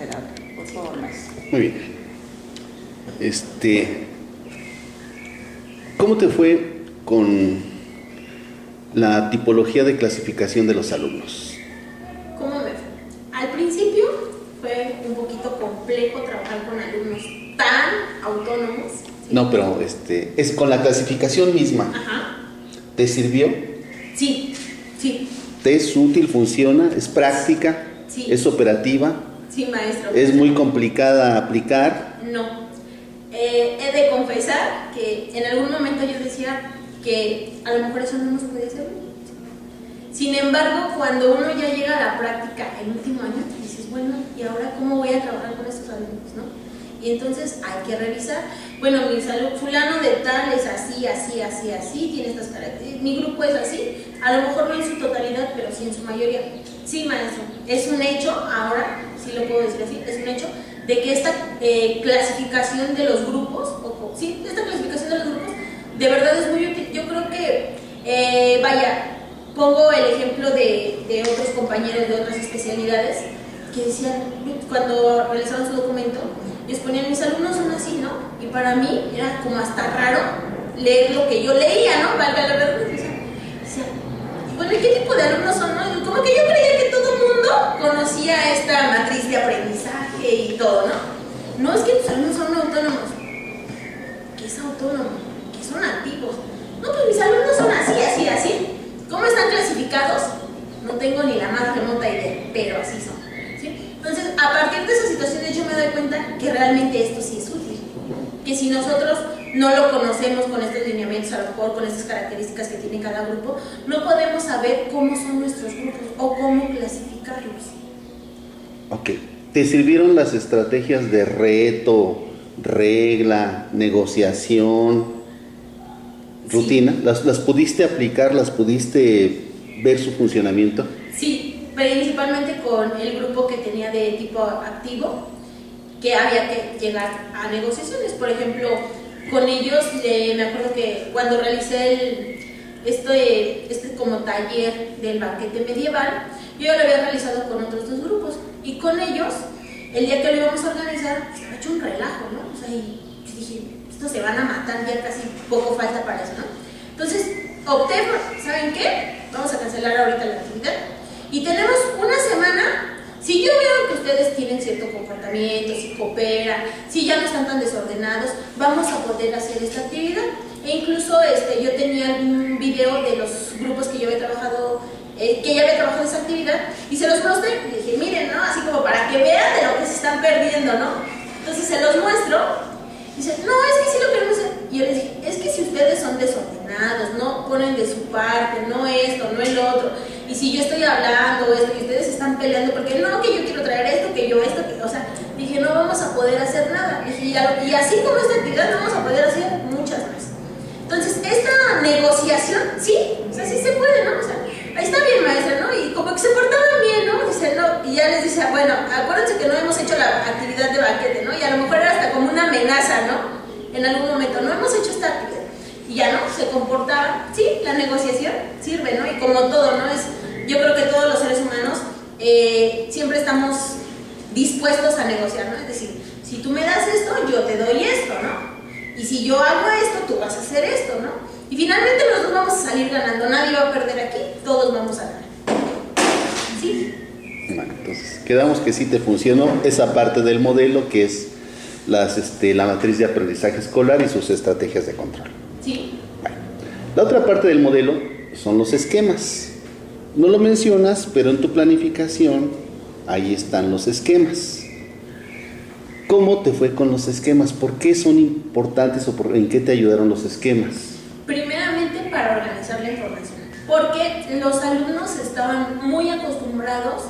Gerardo, por favor, maestro. Muy bien. ¿Cómo te fue con la tipología de clasificación de los alumnos? ¿Cómo me fue? Al principio fue un poquito complejo trabajar con alumnos tan autónomos. ¿Sí? No, pero es con la clasificación misma. Ajá. ¿Te sirvió? Sí, sí. ¿Te es útil, funciona, es práctica, Sí. es operativa? Sí, maestro. ¿Es muy complicada aplicar? No. He de confesar que en algún momento yo decía que a lo mejor eso no nos podía servir. Sin embargo, cuando uno ya llega a la práctica el último año, dices, bueno, ¿y ahora cómo voy a trabajar con estos alumnos, no? Y entonces hay que revisar, bueno, mi fulano de tal es así, así, así, así, tiene estas características, mi grupo es así, a lo mejor no en su totalidad, pero sí en su mayoría. Sí, maestro, es un hecho, ahora sí lo puedo decir así, es un hecho de que esta clasificación de los grupos, esta clasificación de los grupos, de verdad es muy útil. Yo creo que, pongo el ejemplo de otros compañeros de otras especialidades que decían, cuando realizaban su documento, les ponían, mis alumnos son así, ¿no? Y para mí era como hasta raro leer lo que yo leía, ¿no? Valga la redundancia. Decía, bueno, ¿y qué tipo de alumnos son, no? Como que yo creía que todo el mundo conocía esta matriz de aprendizaje y todo, ¿no? No, es que tus alumnos son autónomos. ¿Qué es autónomo? ¿Qué son activos? No, pues mis alumnos son así, así, así. ¿Cómo están clasificados? No tengo ni la más remota idea, pero así son. ¿Sí? Entonces, a partir de esas situaciones yo me doy cuenta que realmente esto sí es útil. Que si nosotros no lo conocemos con estos lineamientos, a lo mejor con estas características que tiene cada grupo, no podemos saber cómo son nuestros grupos o cómo clasificarlos. Ok. ¿Te sirvieron las estrategias de reto, regla, negociación, rutina? Sí. ¿Las pudiste aplicar? ¿Las pudiste ver su funcionamiento? Sí, principalmente con el grupo que tenía de tipo activo, que había que llegar a negociaciones. Por ejemplo, con ellos, me acuerdo que cuando realicé este como taller del banquete medieval, yo ya lo había realizado con otros dos grupos, y con ellos, el día que lo íbamos a organizar, estaba hecho un relajo, ¿no? O sea, y yo dije, estos se van a matar, ya casi poco falta para eso, ¿no? Entonces, opté por, ¿saben qué? Vamos a cancelar ahorita la actividad, y tenemos una semana. Si yo veo que ustedes tienen cierto comportamiento, si cooperan, si ya no están tan desordenados, vamos a poder hacer esta actividad. E incluso yo tenía un video de los grupos que yo había trabajado, esa actividad, y se los mostré y dije, miren, ¿no? Así como para que vean de lo que se están perdiendo, ¿no? Entonces se los muestro, y dicen, no, es que sí lo queremos hacer. Y yo les dije, es que si ustedes son desordenados, no ponen de su parte, no esto, no el otro, y si yo estoy hablando esto y ustedes están peleando porque no, que yo quiero traer esto, que yo esto, que, o sea, dije, no vamos a poder hacer nada. Dije, y así como esta actividad no vamos a poder hacer muchas más. Entonces, esta negociación, sí, o sea, sí se puede, ¿no? O sea, ahí está bien, maestra, ¿no? Y como que se portaban bien, ¿no? Dice, no, y ya les dice, bueno, acuérdense que no hemos hecho la actividad de banquete, ¿no? Y a lo mejor era hasta como una amenaza, ¿no? En algún momento, no hemos hecho esta actividad. Y ya, ¿no? Se comportaban, sí, la negociación sirve, ¿no? Y como todo, ¿no? Yo creo que todos los seres humanos siempre estamos dispuestos a negociar, ¿no? Es decir, si tú me das esto, yo te doy esto, ¿no? Y si yo hago esto, tú vas a hacer esto, ¿no? Y finalmente los dos vamos a salir ganando, nadie va a perder aquí, todos vamos a ganar. ¿Sí? Bueno, entonces, quedamos que sí te funcionó esa parte del modelo, que es la matriz de aprendizaje escolar y sus estrategias de control. Sí. Bueno, la otra parte del modelo son los esquemas. No lo mencionas, pero en tu planificación ahí están los esquemas. ¿Cómo te fue con los esquemas? ¿Por qué son importantes o en qué te ayudaron los esquemas? Primeramente para organizar la información, porque los alumnos estaban muy acostumbrados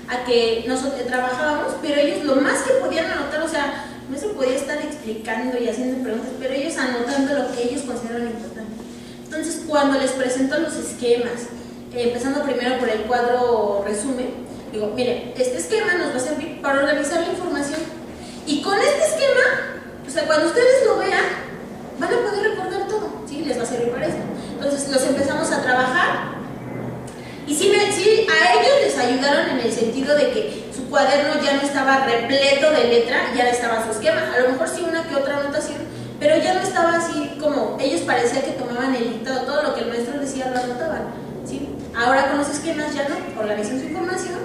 a que nosotros trabajábamos, pero ellos lo más que podían anotar, o sea, no se podía estar explicando y haciendo preguntas, pero ellos anotando lo que ellos consideraban importante. Entonces, cuando les presento los esquemas, empezando primero por el cuadro resumen, digo, miren, este esquema nos va a servir para organizar la información, y con este esquema, o sea, cuando ustedes lo vean, van a poder recordar todo, ¿sí? Les va a servir para esto. Entonces, los empezamos a trabajar, y sí a ellos les ayudaron en el sentido de que su cuaderno ya no estaba repleto de letra, ya estaba su esquema, a lo mejor sí una que otra anotación, pero ya no estaba así como, ellos parecía que tomaban el dictado, todo lo que el maestro decía lo anotaban, ¿sí? Ahora con los esquemas ya no, organizan su información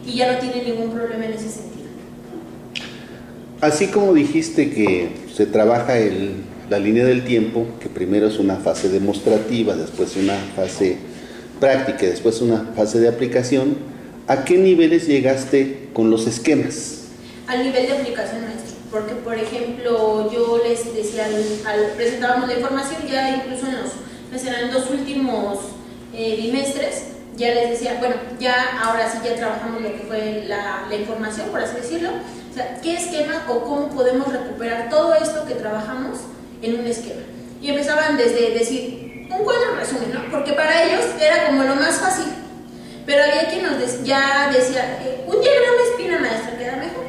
y ya no tienen ningún problema en ese sentido. Así como dijiste que se trabaja la línea del tiempo, que primero es una fase demostrativa, después una fase práctica, después una fase de aplicación, ¿a qué niveles llegaste con los esquemas? Al nivel de aplicación, maestro, porque por ejemplo yo les decía, presentábamos la información ya incluso en los 2 últimos bimestres, ya les decía, bueno, ya ahora sí ya trabajamos lo que fue la información, por así decirlo, o sea, qué esquema o cómo podemos recuperar todo esto que trabajamos en un esquema. Y empezaban desde decir, un cuadro resumen, ¿no? Porque para ellos era como lo más fácil, pero había quien ya decía, un diagrama espina, maestra, queda mejor.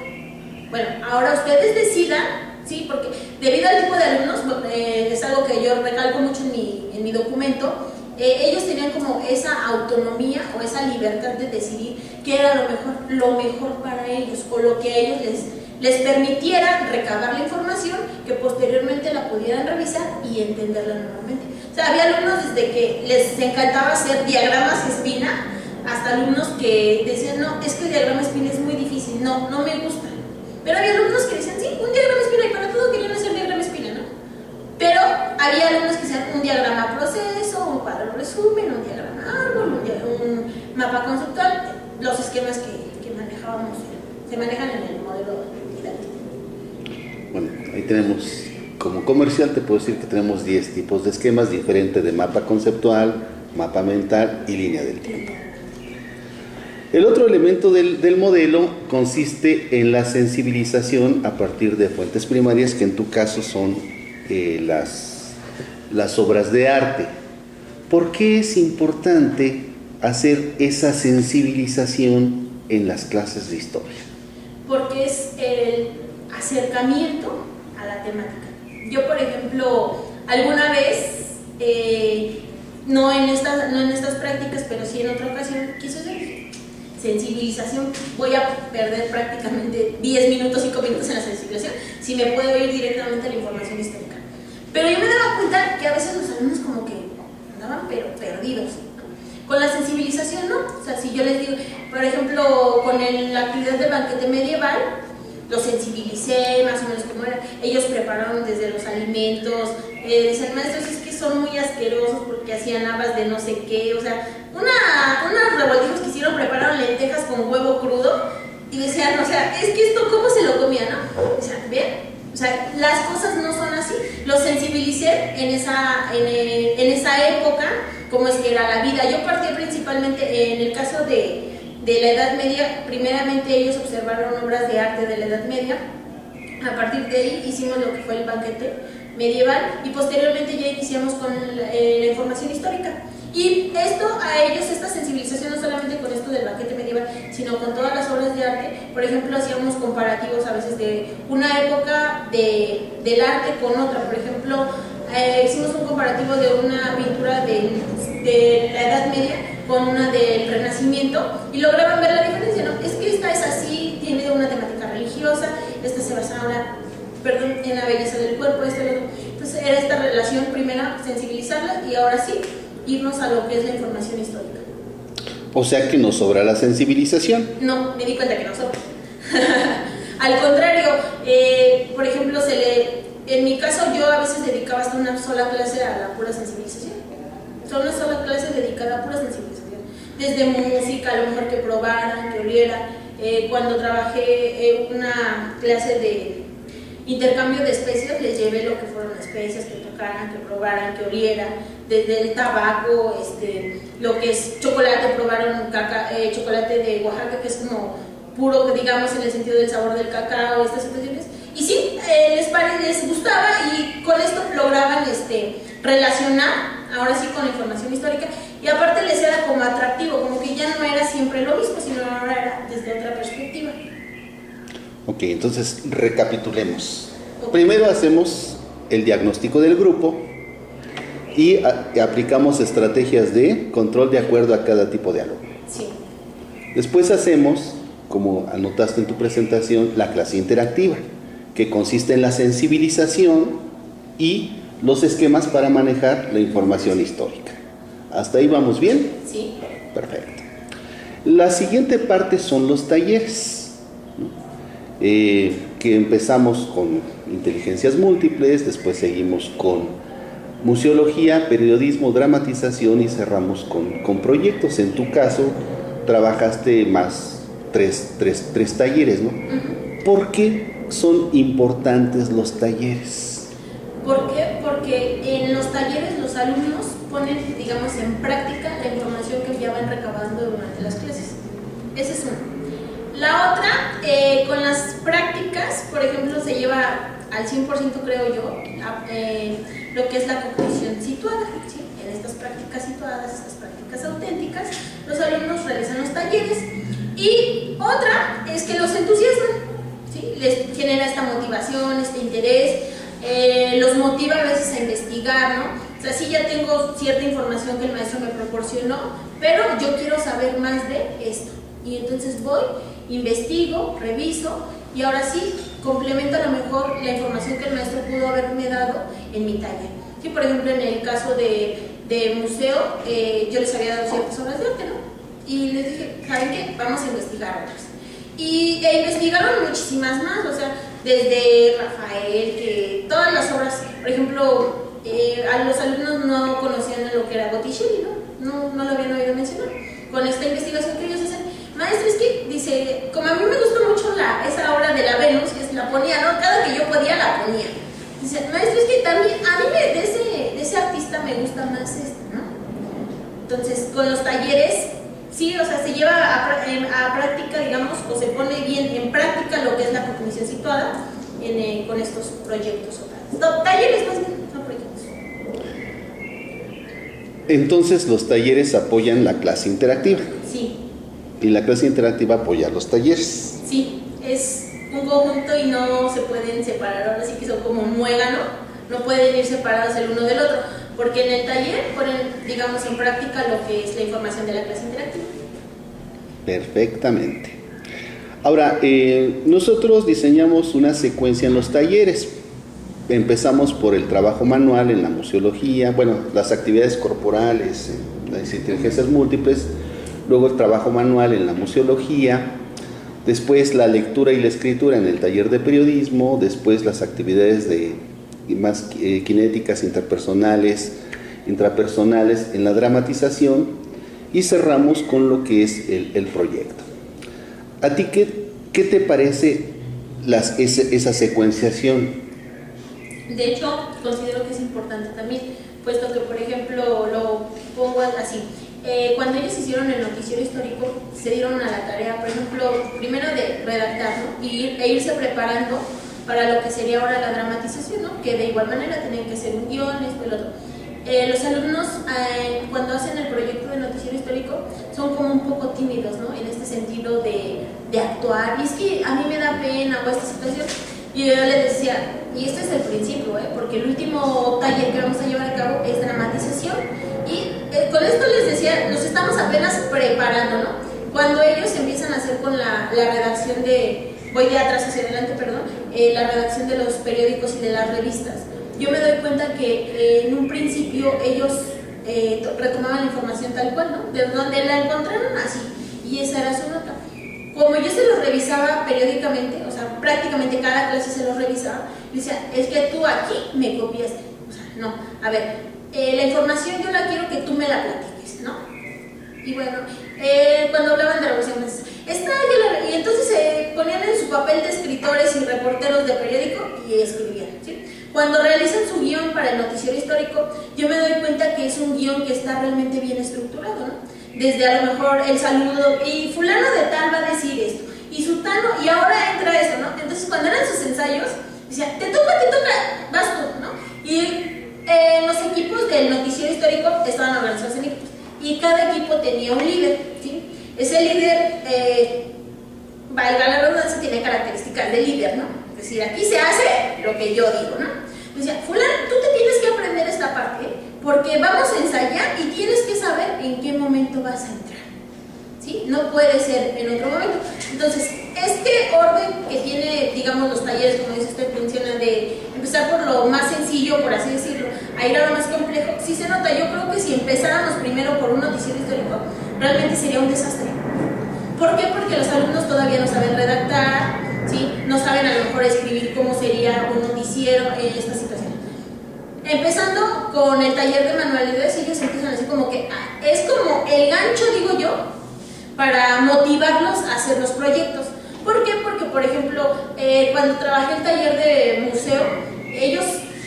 Bueno, ahora ustedes decidan, ¿sí? Porque debido al tipo de alumnos, es algo que yo recalco mucho en mi documento, ellos tenían como esa autonomía o esa libertad de decidir qué era lo mejor para ellos, o lo que a ellos les permitiera recabar la información que posteriormente la pudieran revisar y entenderla nuevamente. O sea, había alumnos desde que les encantaba hacer diagramas espina, hasta alumnos que decían, no, es que el diagrama espina es muy difícil, no me gusta. Pero había alumnos que decían, sí, un diagrama espina, y para todo querían hacer diagrama espina, ¿no? Pero había alumnos que hacían un diagrama proceso, un cuadro resumen, un diagrama árbol, un mapa conceptual, los esquemas que manejábamos, se manejan en el modelo didáctico. Bueno, ahí tenemos, como comercial te puedo decir que tenemos 10 tipos de esquemas diferentes de mapa conceptual, mapa mental y línea del tiempo. El otro elemento del modelo consiste en la sensibilización a partir de fuentes primarias, que en tu caso son las obras de arte. ¿Por qué es importante hacer esa sensibilización en las clases de historia? Porque es el acercamiento a la temática. Yo, por ejemplo, alguna vez, no en estas prácticas, pero sí en otra ocasión, quise hacer sensibilización. Voy a perder prácticamente 10 minutos, 5 minutos en la sensibilización si me puedo ir directamente a la información histórica. Pero yo me daba cuenta que a veces los alumnos como que andaban pero perdidos, ¿no? Con la sensibilización, ¿no? O sea, si yo les digo, por ejemplo, con la actividad del banquete medieval, los sensibilicé más o menos como era. Ellos prepararon desde los alimentos, decían, maestros, es que son muy asquerosos porque hacían habas de no sé qué, o sea, unos revoltijos que hicieron, prepararon lentejas con huevo crudo y decían, o sea, es que esto cómo se lo comían, ¿no? O sea, ¿ven? O sea, las cosas no son así. Los sensibilicé en esa época, cómo es que era la vida. Yo partí principalmente en el caso de la Edad Media. Primeramente ellos observaron obras de arte de la Edad Media. A partir de ahí hicimos lo que fue el banquete medieval y posteriormente ya iniciamos con la información histórica. Y esto a ellos, esta sensibilización no solamente con esto del banquete medieval, sino con todas las obras de arte. Por ejemplo, hacíamos comparativos a veces de una época del arte con otra. Por ejemplo, hicimos un comparativo de una pintura de la Edad Media con una del Renacimiento y lograban ver la diferencia, ¿no? Es que esta es así, tiene una temática religiosa, esta se basa ahora, en la belleza del cuerpo, entonces era esta relación primera, sensibilizarla y ahora sí, irnos a lo que es la información histórica. O sea que nos sobra la sensibilización. No, me di cuenta que no sobra. Al contrario, por ejemplo, en mi caso yo a veces dedicaba hasta una sola clase a la pura sensibilización. Son una sola clase dedicada a pura sensibilización. Desde música, a lo mejor que probaran, que olieran. Cuando trabajé en una clase de intercambio de especias, les llevé lo que fueron especias, que tocaran, que probaran, que olieran, desde el tabaco, lo que es chocolate, probaron chocolate de Oaxaca, que es como puro, digamos, en el sentido del sabor del cacao, estas situaciones, y sí, les gustaba y con esto lograban relacionar, ahora sí, con la información histórica, y aparte les era como atractivo, como que ya no era siempre lo mismo, sino ahora era desde otra perspectiva. Ok, entonces recapitulemos. Primero hacemos el diagnóstico del grupo y aplicamos estrategias de control de acuerdo a cada tipo de alumno. Sí. Después hacemos como anotaste en tu presentación, la clase interactiva, que consiste en la sensibilización y los esquemas para manejar la información histórica. ¿Hasta ahí vamos bien? Sí. Perfecto. La siguiente parte son los talleres, ¿no? Que empezamos con inteligencias múltiples, después seguimos con museología, periodismo, dramatización y cerramos con proyectos. En tu caso, trabajaste más tres talleres, ¿no? ¿Por qué son importantes los talleres? ¿Por qué? Porque en los talleres los alumnos ponen, digamos, en práctica la información que ya van recabando durante las clases. Esa es una. La otra, con las prácticas, por ejemplo, se lleva al 100%, creo yo, lo que es la cognición situada, ¿sí? En estas prácticas situadas, estas prácticas auténticas, los alumnos realizan los talleres. Y otra es que los entusiasman, ¿sí? Les genera esta motivación, este interés, los motiva a veces a investigar, ¿no? O sea, sí, ya tengo cierta información que el maestro me proporcionó, pero yo quiero saber más de esto. Y entonces voy, investigo, reviso y ahora sí complemento a lo mejor la información que el maestro pudo haberme dado en mi taller. Sí, por ejemplo, en el caso de museo, yo les había dado ciertas obras de arte, ¿no? Y les dije, ¿saben qué? Vamos a investigar otras. Y investigaron muchísimas más, o sea, desde Rafael, que todas las obras, por ejemplo, a los alumnos no conocían lo que era Botticelli, ¿no? No lo habían oído mencionar. Con esta investigación que ellos hacen, maestro, es que, dice, como a mí me gustó mucho esa obra de la Venus, que la ponía, ¿no? Cada que yo podía la ponía. Dice, maestro, es que también a mí de ese artista me gusta más ¿no? Entonces, con los talleres, sí, o sea, se lleva a práctica, digamos, o se pone bien en práctica lo que es la cognición situada con estos proyectos o talleres, más bien, no proyectos. Entonces, los talleres apoyan la clase interactiva. Sí. Y la clase interactiva apoya los talleres. Sí, es un conjunto y no se pueden separar, ahora sí que son como un muégano, no pueden ir separados el uno del otro, porque en el taller ponen, digamos, en práctica lo que es la información de la clase interactiva. Perfectamente. Ahora, nosotros diseñamos una secuencia en los talleres. Empezamos por el trabajo manual en la museología, bueno, las actividades corporales, las inteligencias múltiples. Luego el trabajo manual en la museología, después la lectura y la escritura en el taller de periodismo, después las actividades más kinéticas, interpersonales, intrapersonales en la dramatización y cerramos con lo que es el proyecto. ¿A ti qué te parece esa secuenciación? De hecho, considero que es importante también, puesto que, por ejemplo, lo pongo así. Cuando ellos hicieron el noticiero histórico, se dieron a la tarea, por ejemplo, primero de redactar, ¿no? E irse preparando para lo que sería ahora la dramatización, ¿no? Que de igual manera tenían que ser un guión, esto y lo otro. Los alumnos, cuando hacen el proyecto de noticiero histórico, son como un poco tímidos, ¿no? En este sentido de actuar. Y es que a mí me da pena o esta situación. Y yo les decía, y este es el principio, porque el último taller que vamos a llevar a cabo es dramatización. Y con esto les decía, nos estamos apenas preparando, ¿no? Cuando ellos empiezan a hacer con la redacción voy de atrás hacia adelante, perdón, la redacción de los periódicos y de las revistas, yo me doy cuenta que en un principio ellos retomaban la información tal cual, ¿no? De donde la encontraron, así, y esa era su nota. Como yo se los revisaba periódicamente, o sea, prácticamente cada clase se los revisaba, decía, es que tú aquí me copiaste. O sea, no, a ver, la información yo la quiero que tú me la platiques, ¿no? Y bueno, cuando hablaban de revolución, y entonces se ponían en su papel de escritores y reporteros de periódico y escribían, ¿sí? Cuando realizan su guión para el noticiero histórico, yo me doy cuenta que es un guión que está realmente bien estructurado, ¿no? Desde a lo mejor el saludo, y fulano de tal va a decir esto, y sutano, y ahora entra esto, ¿no? Entonces cuando eran sus ensayos, decía, te toca, vas tú, ¿no? Y los equipos del noticiero histórico estaban organizados en equipos, y cada equipo tenía un líder, ¿sí? Ese líder, valga la redundancia, tiene características de líder, ¿no? Es decir, aquí se hace lo que yo digo, ¿no? Decía, fulano, tú te tienes que aprender esta parte, porque vamos a ensayar y tienes que saber en qué momento vas a entrar, ¿sí? No puede ser en otro momento. Entonces, este orden que tiene, digamos, los talleres, como dice usted, menciona, de empezar por lo más sencillo, por así decirlo, a ir a lo más complejo, sí se nota. Yo creo que si empezáramos primero por un noticiero histórico, realmente sería un desastre. ¿Por qué? Porque los alumnos todavía no saben redactar, ¿sí? No saben a lo mejor escribir cómo sería un noticiero en esta situación. Empezando con el taller de manualidades, ellos empiezan así como que es como el gancho, digo yo, para motivarlos a hacer los proyectos. ¿Por qué? Porque, por ejemplo, cuando trabajé el taller de museo, ellos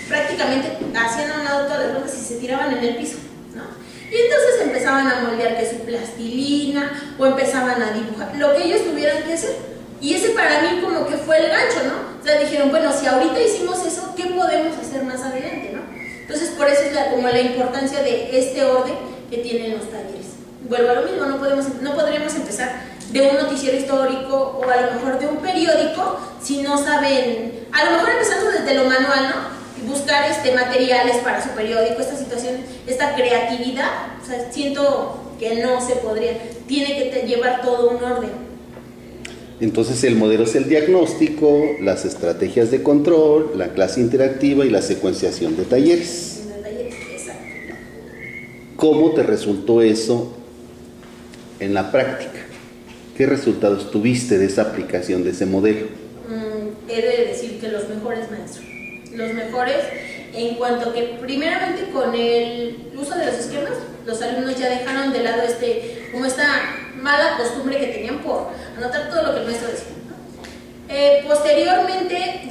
prácticamente hacían a un lado todas las bromas y se tiraban en el piso, ¿no? Y entonces empezaban a moldear que su plastilina, o empezaban a dibujar, lo que ellos tuvieran que hacer. Y ese para mí como que fue el gancho, ¿no? O sea, dijeron, bueno, si ahorita hicimos eso, ¿qué podemos hacer más adelante, no? Entonces, por eso es como la importancia de este orden que tienen los talleres. Vuelvo a lo mismo, no podríamos empezar de un noticiero histórico o a lo mejor de un periódico si no saben, a lo mejor empezando desde lo manual, ¿no? Y buscar materiales para su periódico, esta situación, esta creatividad, o sea, siento que no se podría, tiene que llevar todo un orden. Entonces el modelo es el diagnóstico, las estrategias de control, la clase interactiva y la secuenciación de talleres. De talleres, exacto. ¿Cómo te resultó eso en la práctica? ¿Qué resultados tuviste de esa aplicación de ese modelo? He de decir que los mejores, maestros. Los mejores en cuanto que primeramente con el uso de los esquemas, los alumnos ya dejaron de lado como esta mala costumbre que tenían por anotar todo lo que el maestro decía. Posteriormente,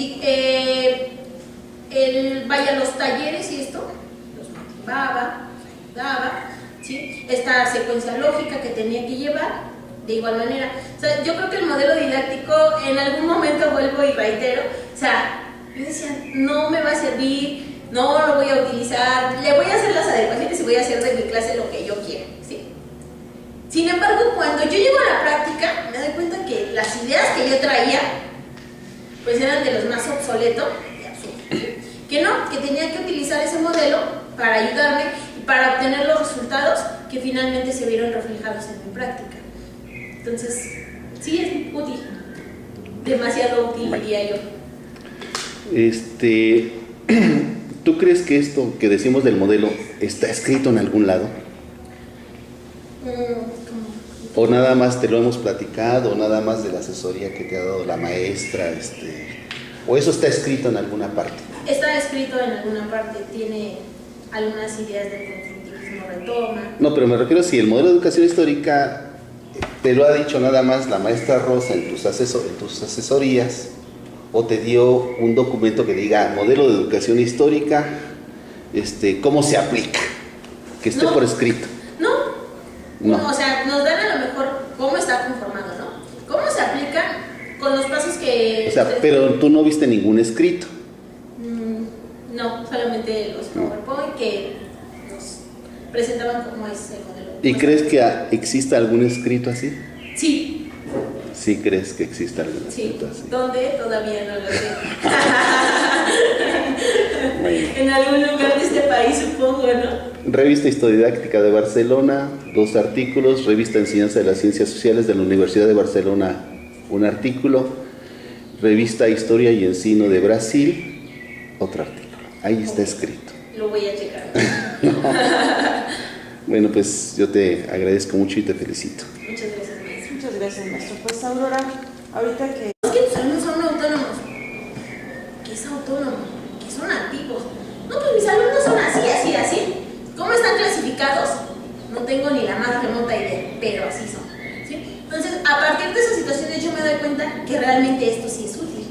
los talleres y esto los motivaba, los ayudaba, ¿sí? Esta secuencia lógica que tenía que llevar, de igual manera. O sea, yo creo que el modelo didáctico, en algún momento vuelvo y reitero, o sea, yo decía, no me va a servir, no lo voy a utilizar, le voy a hacer las adecuaciones y voy a hacer de mi clase lo que yo quiero, ¿sí? Sin embargo, cuando yo llego a la práctica, me doy cuenta que las ideas que yo traía, pues eran de los más obsoletos y absurdos. Que no, que tenía que utilizar ese modelo para ayudarme y para obtener los resultados que finalmente se vieron reflejados en mi práctica. Entonces, sí es útil, demasiado útil, diría yo. ¿Tú crees que esto que decimos del modelo está escrito en algún lado? ¿O nada más te lo hemos platicado, o nada más de la asesoría que te ha dado la maestra? ¿O eso está escrito en alguna parte? Está escrito en alguna parte, tiene algunas ideas del constructivismo, retoma. No, pero me refiero si el modelo de educación histórica te lo ha dicho nada más la maestra Rosa en tus asesorías, o te dio un documento que diga modelo de educación histórica, ¿cómo se aplica? Que esté por escrito. No, o sea, nos dan a lo mejor cómo está conformado, ¿no? ¿Cómo se aplica con los pasos que... O sea, pero tú no viste ningún escrito. No, solamente los PowerPoint que nos presentaban cómo es el modelo. ¿Y crees que exista algún escrito así? Sí. ¿Sí crees que exista algún escrito así? ¿Dónde? Todavía no lo sé. Bueno. En algún lugar de este país, supongo, ¿no? Revista Historiodidáctica de Barcelona, 2 artículos. Revista Enseñanza de las Ciencias Sociales de la Universidad de Barcelona, 1 artículo. Revista Historia y Ensino de Brasil, otro artículo. Ahí está escrito. Lo voy a checar. Bueno, pues yo te agradezco mucho y te felicito. Muchas gracias, maestro. Muchas gracias, maestro. Pues Aurora, ahorita que... Es que tus alumnos son autónomos. ¿Qué es autónomo? ¿Qué son activos? No, pues mis alumnos son así. ¿Cómo están clasificados? No tengo ni la más remota idea, pero así son, ¿sí? Entonces, a partir de esas situaciones yo me doy cuenta que realmente esto sí es útil.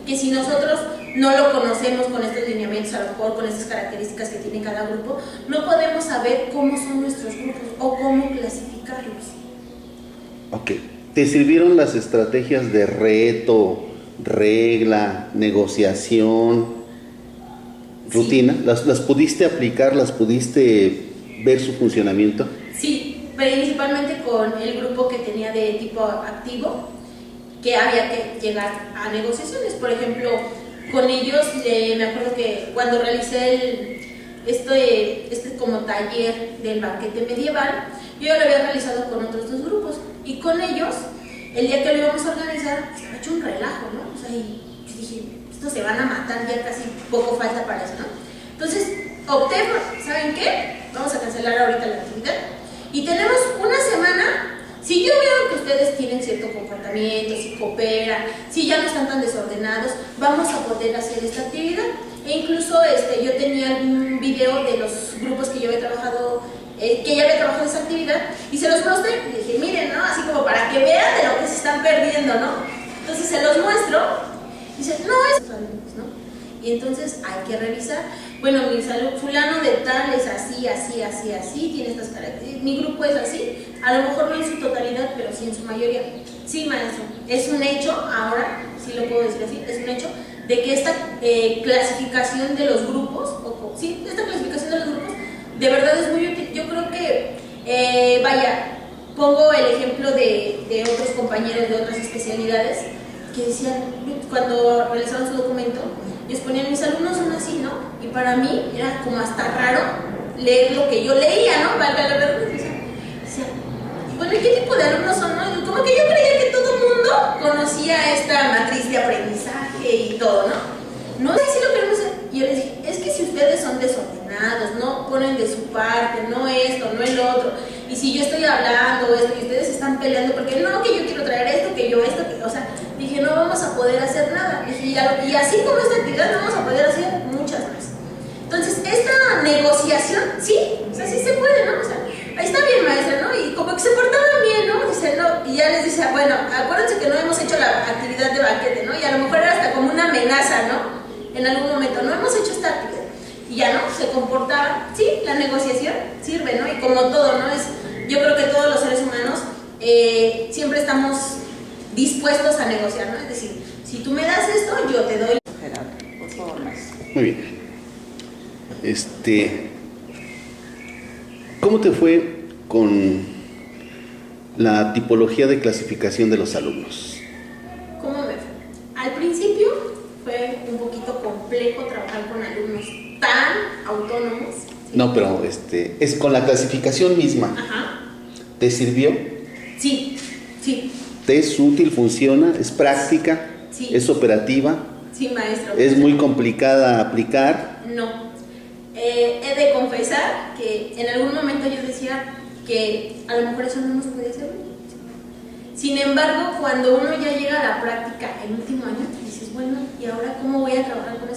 Que si nosotros no lo conocemos con estos lineamientos, a lo mejor con estas características que tiene cada grupo, no podemos saber cómo son nuestros grupos o cómo clasificarlos. Ok. ¿Te sirvieron las estrategias de reto, regla, negociación, rutina? Sí. ¿Las pudiste aplicar? ¿Las pudiste ver su funcionamiento? Sí, principalmente con el grupo que tenía de tipo activo, que había que llegar a negociaciones. Por ejemplo, con ellos me acuerdo que cuando realicé este como taller del banquete medieval, yo ya lo había realizado con otros 2 grupos, y con ellos el día que lo íbamos a organizar, estaba hecho un relajo, ¿no? O sea, y yo dije, estos se van a matar, ya casi poco falta para eso, ¿no? Entonces, opté por, ¿saben qué? Vamos a cancelar ahorita la actividad. Y tenemos una semana. Si yo veo que ustedes tienen cierto comportamiento, si cooperan, si ya no están tan desordenados, vamos a poder hacer esta actividad. E incluso yo tenía un video de los grupos que yo había trabajado, esa actividad, y se los mostré y dije, miren, ¿no? Así como para que vean de lo que se están perdiendo, ¿no? Entonces se los muestro y dicen, no, es alumnos, ¿no? Y entonces hay que revisar. Bueno, mi fulano de tal es así, así, así, así, tiene estas características, mi grupo es así, a lo mejor no en su totalidad, pero sí en su mayoría. Sí, maestro, es un hecho, ahora sí lo puedo decir así, es un hecho de que esta clasificación de los grupos, esta clasificación de los grupos, de verdad es muy útil. Yo creo que, pongo el ejemplo de otros compañeros de otras especialidades que decían, cuando realizaban su documento, les ponían, mis alumnos son así, ¿no? Y para mí era como hasta raro leer lo que yo leía, ¿no? Valga la redundancia. Decía, bueno, ¿y qué tipo de alumnos son, no? Como que yo creía que todo el mundo conocía esta matriz de aprendizaje y todo, ¿no? No sé si lo queremos hacer. Y yo les dije, es que si ustedes son desordenados, no ponen de su parte, no esto, no el otro, y si yo estoy hablando esto y ustedes están peleando porque no, que yo quiero traer esto, que yo esto, que, o sea, dije, no vamos a poder hacer nada. Dije, y así como esta actividad no vamos a poder hacer muchas más. Entonces, esta negociación, sí, o sea, sí se puede, ¿no? O sea, ahí está bien, maestra, ¿no? Y como que se portaban bien, ¿no? Dice, no, y ya les dice, bueno, acuérdense que no hemos hecho la actividad de banquete, ¿no? Y a lo mejor era hasta como una amenaza, ¿no? En algún momento, no hemos hecho esta actividad. Y ya, ¿no? Se comportaban, sí, la negociación sirve, ¿no? Y como todo, ¿no? Yo creo que todos los seres humanos siempre estamos dispuestos a negociar, ¿no? Es decir, si tú me das esto, yo te doy. Gerardo, por favor, maestro. Muy bien. ¿Cómo te fue con la tipología de clasificación de los alumnos? ¿Cómo me fue? Al principio fue un poquito complejo trabajar con alumnos tan autónomos. ¿Sí? No, pero es con la clasificación misma. Ajá. ¿Te sirvió? Sí, sí. ¿Te es útil, funciona, es práctica, Sí. es operativa? Sí, maestro. ¿Es muy complicada aplicar? No. He de confesar que en algún momento yo decía que a lo mejor eso no nos podía servir. Sin embargo, cuando uno ya llega a la práctica el último año, dices, bueno, ¿y ahora cómo voy a trabajar con esto?